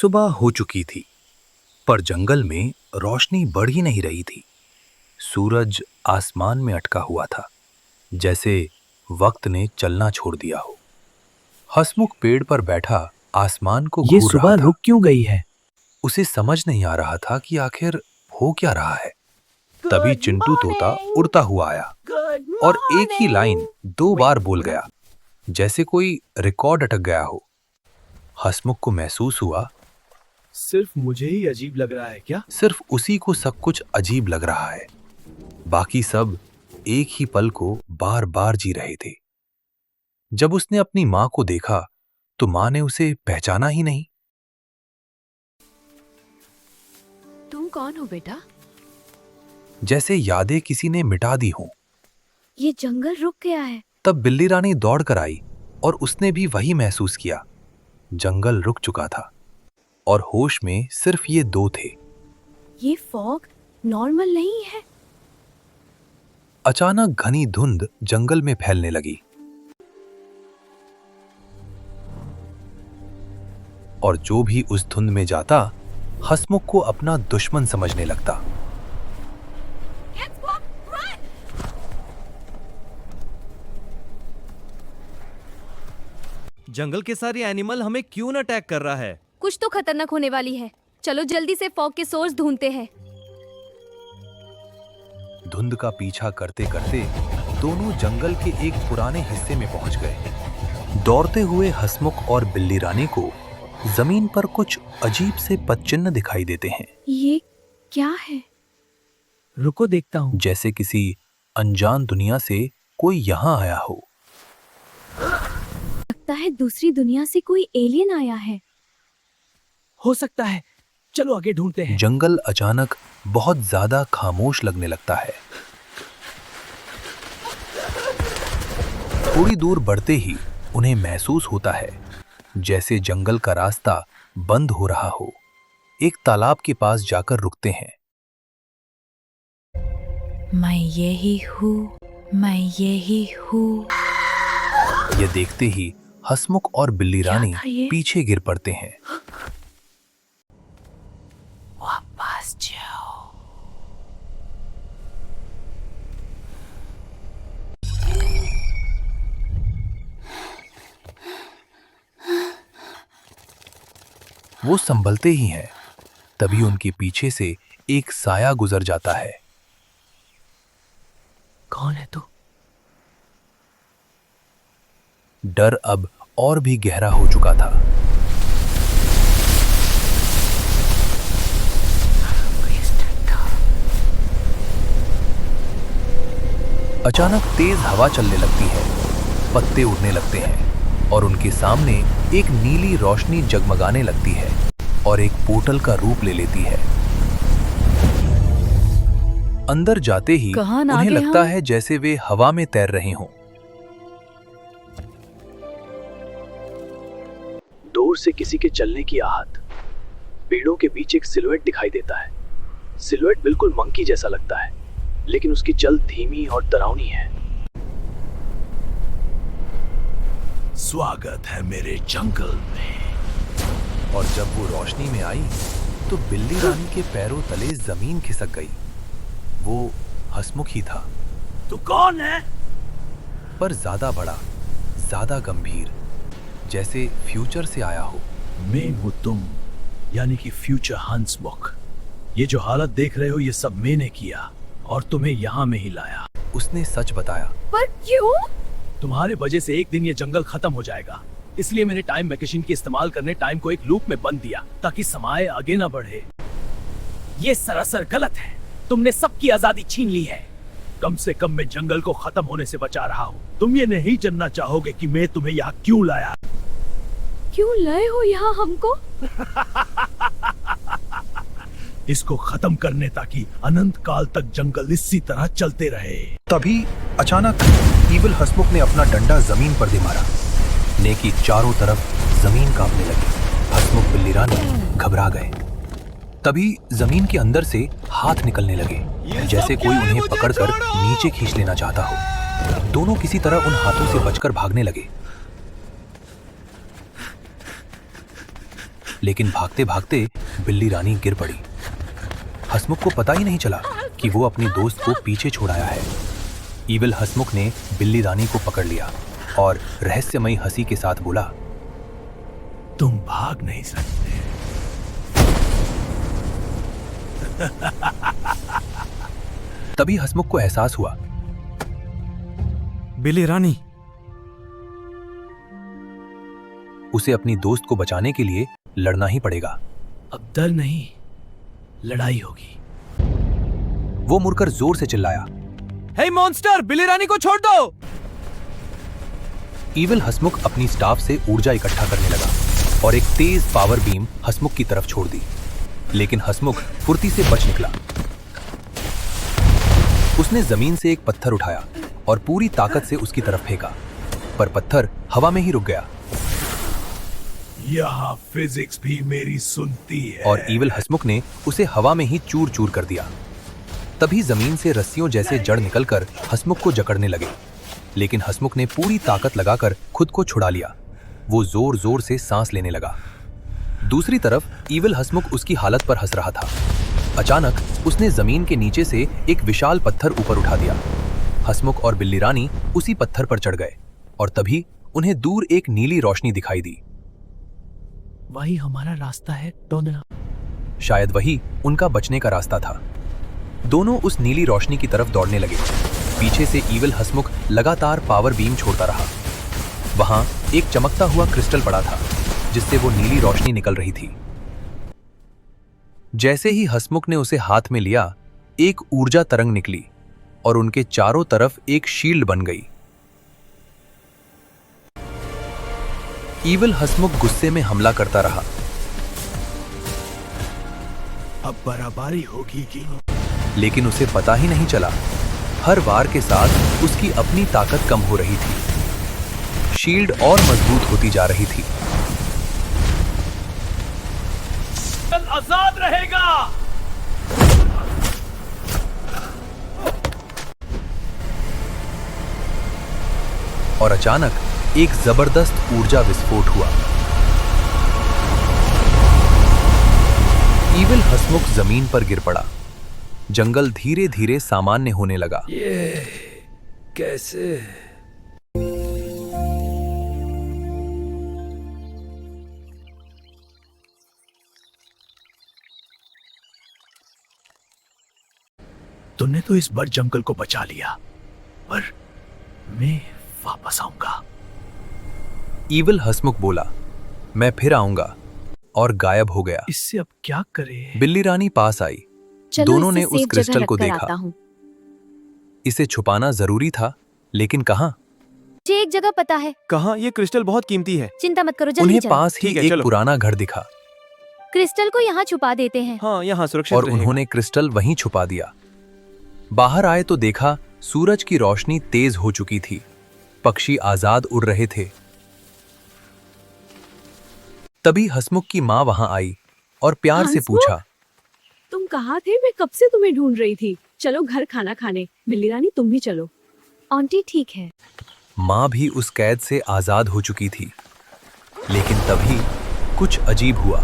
सुबह हो चुकी थी, पर जंगल में रोशनी बढ़ ही नहीं रही थी। सूरज आसमान में अटका हुआ था, जैसे वक्त ने चलना छोड़ दिया हो। हंसमुख पेड़ पर बैठा आसमान को ये घूर सुबह रहा था। रुक क्यों गई है? उसे समझ नहीं आ रहा था कि आखिर हो क्या रहा है। तभी चिंटू तोता उड़ता हुआ आया और एक ही लाइन 2 बार बोल गया, जैसे कोई रिकॉर्ड अटक गया हो। हंसमुख को महसूस हुआ सिर्फ मुझे ही अजीब लग रहा है क्या? सिर्फ उसी को सब कुछ अजीब लग रहा है। बाकी सब एक ही पल को बार बार जी रहे थे। जब उसने अपनी मां को देखा तो मां ने उसे पहचाना ही नहीं। तुम कौन हो बेटा? जैसे यादें किसी ने मिटा दी हों। ये जंगल रुक गया है। तब बिल्ली रानी दौड़ कर आई और उसने भी वही महसूस किया। जंगल रुक चुका था और होश में सिर्फ ये 2 थे। ये फॉग नॉर्मल नहीं है। अचानक घनी धुंध जंगल में फैलने लगी और जो भी उस धुंध में जाता हंसमुख को अपना दुश्मन समझने लगता। जंगल के सारे एनिमल हमें क्यों न अटैक कर रहा है? कुछ तो खतरनाक होने वाली है। चलो जल्दी से फॉग के सोर्स ढूंढते हैं। धुंध का पीछा करते करते दोनों जंगल के एक पुराने हिस्से में पहुंच गए। दौड़ते हुए हंसमुख और बिल्ली रानी को जमीन पर कुछ अजीब से पदचिन्ह दिखाई देते हैं। ये क्या है? रुको देखता हूँ। जैसे किसी अनजान दुनिया से कोई यहाँ आया हो। लगता है दूसरी दुनिया से कोई एलियन आया है। हो सकता है, चलो आगे ढूंढते हैं। जंगल अचानक बहुत ज्यादा खामोश लगने लगता है। थोड़ी दूर बढ़ते ही उन्हें महसूस होता है जैसे जंगल का रास्ता बंद हो रहा हो। एक तालाब के पास जाकर रुकते हैं। मैं यही हूँ, मैं यही हूँ। यह देखते ही हंसमुख और बिल्ली रानी था ये? पीछे गिर पड़ते हैं। वापस जाओ। वो संभलते ही हैं, तभी उनके पीछे से एक साया गुजर जाता है। कौन है तू? डर अब और भी गहरा हो चुका था। अचानक तेज हवा चलने लगती है, पत्ते उड़ने लगते हैं और उनके सामने एक नीली रोशनी जगमगाने लगती है और एक पोर्टल का रूप ले लेती है। अंदर जाते ही कहाँ ना उन्हें गए लगता हम? है जैसे वे हवा में तैर रहे हों। दूर से किसी के चलने की आहट। पेड़ों के बीच एक सिलुएट दिखाई देता है। सिलुएट बिल्कुल मंकी जैसा लगता है, लेकिन उसकी चल धीमी और डरावनी है। स्वागत है मेरे जंगल में। और जब वो रोशनी में आई तो बिल्ली रानी के पैरों तले जमीन खिसक गई। वो हंसमुख ही था, तू कौन है? पर ज्यादा बड़ा, ज्यादा गंभीर, जैसे फ्यूचर से आया हो। मैं हूँ तुम, यानी कि फ्यूचर हंसमुख। ये जो हालत देख रहे हो ये सब मैंने किया और तुम्हें यहाँ में ही लाया। उसने सच बताया। पर क्यों? तुम्हारे वजह से एक दिन ये जंगल खत्म हो जाएगा, इसलिए मैंने टाइम मशीन के इस्तेमाल करने टाइम को एक लूप में बंद दिया ताकि समय आगे ना बढ़े। ये सरासर गलत है। तुमने सबकी आजादी छीन ली है। कम से कम मैं जंगल को खत्म होने से बचा रहा हूँ। तुम ये नहीं जानना चाहोगे कि मैं तुम्हें यहाँ क्यों लाया। क्यों लाए हो यहाँ हमको? इसको खत्म करने ताकि अनंत काल तक जंगल इसी तरह चलते रहे। तभी अचानक ईविल हंसमुख ने अपना डंडा जमीन पर दे मारा। नेकी चारों तरफ जमीन कांपने लगी। हंसमुख बिल्ली रानी घबरा गए। तभी जमीन के अंदर से हाथ निकलने लगे, जैसे कोई उन्हें पकड़कर नीचे खींच लेना चाहता हो। दोनों किसी तरह उन हाथों से बचकर भागने लगे। लेकिन भागते भागते बिल्ली रानी गिर पड़ी। हंसमुख को पता ही नहीं चला कि वो अपनी दोस्त को पीछे छोड़ाया है। ईविल हंसमुख ने बिल्ली रानी को पकड़ लिया और रहस्यमयी हंसी के साथ बोला, तुम भाग नहीं सकते। तभी हंसमुख को एहसास हुआ, बिल्ली रानी, उसे अपनी दोस्त को बचाने के लिए लड़ना ही पड़ेगा। अब डर नहीं, लड़ाई होगी। वो मुड़कर जोर से चिल्लाया, हे मॉन्स्टर, बिल्ली रानी को छोड़ दो। ईविल हंसमुख अपनी स्टाफ से ऊर्जा इकट्ठा करने लगा और एक तेज पावर बीम हंसमुख की तरफ छोड़ दी। लेकिन हंसमुख फुर्ती से बच निकला। उसने जमीन से एक पत्थर उठाया और पूरी ताकत से उसकी तरफ फेंका, पर पत्थर हवा में ही रुक गया। यहाँ फिजिक्स भी मेरी सुनती है। और ईविल हंसमुख ने उसे हवा में ही चूर चूर कर दिया। तभी जमीन से रस्सियों जैसे जड़ निकलकर हंसमुख को जकड़ने लगे। लेकिन हंसमुख ने पूरी ताकत लगाकर खुद को छुड़ा लिया। वो जोर जोर से सांस लेने लगा। दूसरी तरफ ईविल हंसमुख उसकी हालत पर हंस रहा था। अचानक उसने जमीन के नीचे से एक विशाल पत्थर ऊपर उठा दिया। हंसमुख और बिल्ली रानी उसी पत्थर पर चढ़ गए और तभी उन्हें दूर एक नीली रोशनी दिखाई दी। वही हमारा रास्ता है, ढूंढना। शायद वही उनका बचने का रास्ता था। दोनों उस नीली रोशनी की तरफ दौड़ने लगे। पीछे से ईविल हंसमुख लगातार पावर बीम छोड़ता रहा। वहां एक चमकता हुआ क्रिस्टल पड़ा था जिससे वो नीली रोशनी निकल रही थी। जैसे ही हंसमुख ने उसे हाथ में लिया, एक ऊर्जा तरंग निकली और उनके चारों तरफ एक शील्ड बन गई। ईविल हंसमुख गुस्से में हमला करता रहा। अब बराबरी होगी कि लेकिन उसे पता ही नहीं चला, हर वार के साथ उसकी अपनी ताकत कम हो रही थी। शील्ड और मजबूत होती जा रही थी। आजाद रहेगा। और अचानक एक जबरदस्त ऊर्जा विस्फोट हुआ। ईविल हंसमुख जमीन पर गिर पड़ा। जंगल धीरे धीरे सामान्य होने लगा। ये कैसे? तुमने तो इस बार जंगल को बचा लिया, पर मैं वापस आऊंगा। ईविल हंसमुख बोला, मैं फिर आऊंगा, और गायब हो गया। इससे अब क्या करें? बिल्ली रानी पास आई। चलो दोनों इसे ने उस सेफ क्रिस्टल जगह को रखकर देखा। आता हूं। इसे छुपाना जरूरी था, लेकिन कहां? मुझे एक जगह पता है। कहाँ? ये क्रिस्टल बहुत कीमती है। चिंता मत करो, जल्दी उन्हें चलो। पास ही ठीक है, एक चलो। पुराना घर दिखा क्रिस्टल को यहाँ छुपा देते हैं। हाँ, यहाँ सुरक्षित और रहेगा। उन्होंने क्रिस्टल वहीं छुपा दिया। बाहर आए तो देखा सूरज की रोशनी तेज हो चुकी थी। पक्षी आजाद उड़ रहे थे। तभी हंसमुख की माँ वहां आई और प्यार से हंसमुख? पूछा, तुम कहाँ थे? मैं कब से तुम्हें ढूंढ रही थी। चलो घर खाना खाने। बिल्ली रानी तुम भी चलो। आंटी ठीक है। माँ भी उस कैद से आजाद हो चुकी थी। लेकिन तभी कुछ अजीब हुआ।